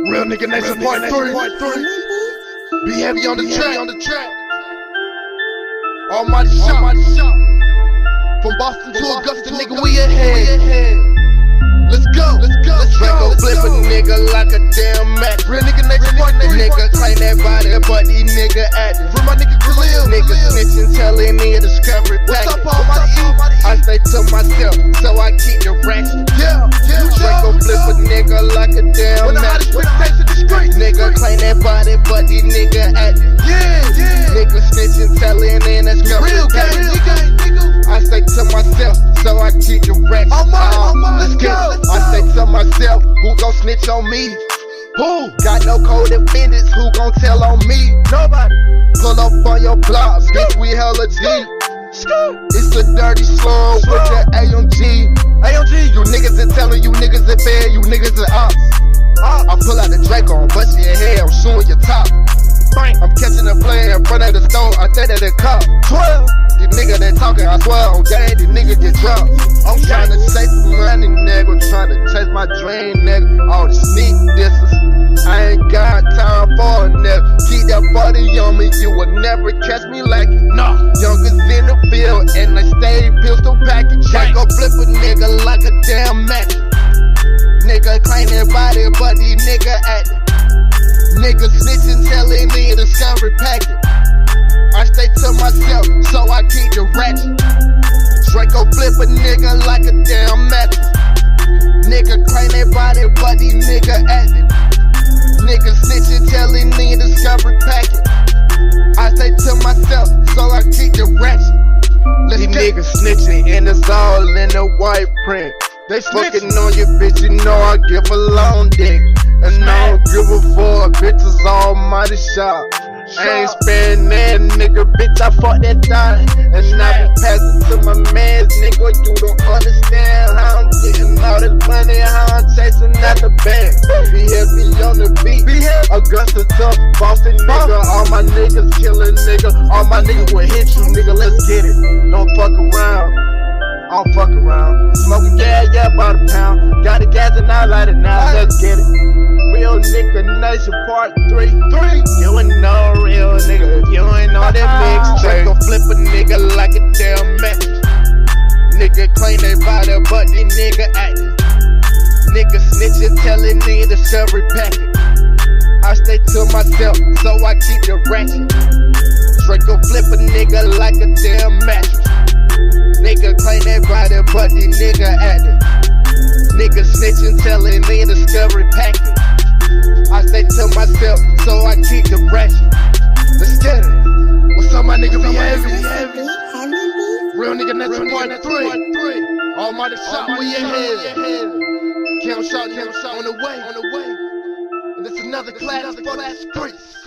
Real nigga nation part 3. Be heavy on the track. Almighty shot. From Boston to Augusta, nigga, we ahead. Let's go. Draco flip a nigga like a damn match. Real nigga nation part 3. Nigga claim that body, but these nigga actin'. Free my nigga Khalil. Nigga snitching, telling me a discovery packet. What's up, Almighty? I stay to myself, so I keep the ratchet. Draco flip a nigga like a damn match. Nigga claim that body, but these nigga actin'. Nigga snitching, telling me a discovery packet. I stay to myself, so I keep the ratchet. Let's go. I say to myself, who gon' snitch on me? Who? Got no code of business, who gon' tell on me? Nobody. Pull up on your block, bitch, we hella G. It's a dirty slow with the AMG. You niggas is telling you niggas is bad, you niggas is ops. I pull out the Draco, I'm busting your head, I'm shooting your top. I'm catching a player in front of the store, I think that the cop. 12. These niggas that talking, I swear on game, these niggas get dropped. I'm trying to chase some money, nigga, trying to chase my dream, nigga. All the sneak disses, I ain't got time for a nigga. Keep that body on me, you will never catch me like it. No, youngest in the field, and they stay pistol packing. Draco flip a nigga like a damn match. Nigga claim their body, but these nigga actin'. Nigga snitching, telling me a discovery packet. I stay to myself, so I keep the ratchet. Draco flip a nigga like a damn mattress. Nigga claim their body, but these nigga actin'. Nigga snitching, telling me a discovery packet. I stay to myself, so I keep the ratchet. These niggas snitching, and it's all in the white print. They fucking on your bitch, you know I give a long dick. And I don't give a fuck, bitches almighty shot. I ain't sparing that nigga, bitch, I fuck that thing. And I be passing to my mans, nigga, you don't understand how I'm getting all this money, how I'm chasing out the bag. Be heavy on the beat, Augusta tough, Boston nigga, all my niggas killing nigga, all my niggas will hit you, nigga, let's get it. Don't fuck around. I don't fuck around. Smoking gas, yeah, about a pound. Got the gas and I light it now, let's get it. Real nigga nation part 3. You ain't no real nigga if you ain't know that mix. Draco flip a nigga like a damn match. Nigga claim they body, but these nigga actin'. Nigga snitching, telling me the discovery packet. I stay to myself, so I keep the ratchet. Draco flip a nigga like a damn mattress. Nigga claim that body, but these nigga actin'. Nigga snitching, telling me the discovery packet. I stay to myself, so I keep the ratchet. Let's get it. What's up, my nigga? Be heavy. Real nigga, that's part 3. Almighty shot, we ahead. Cam shot on the way. And it's another class, streets.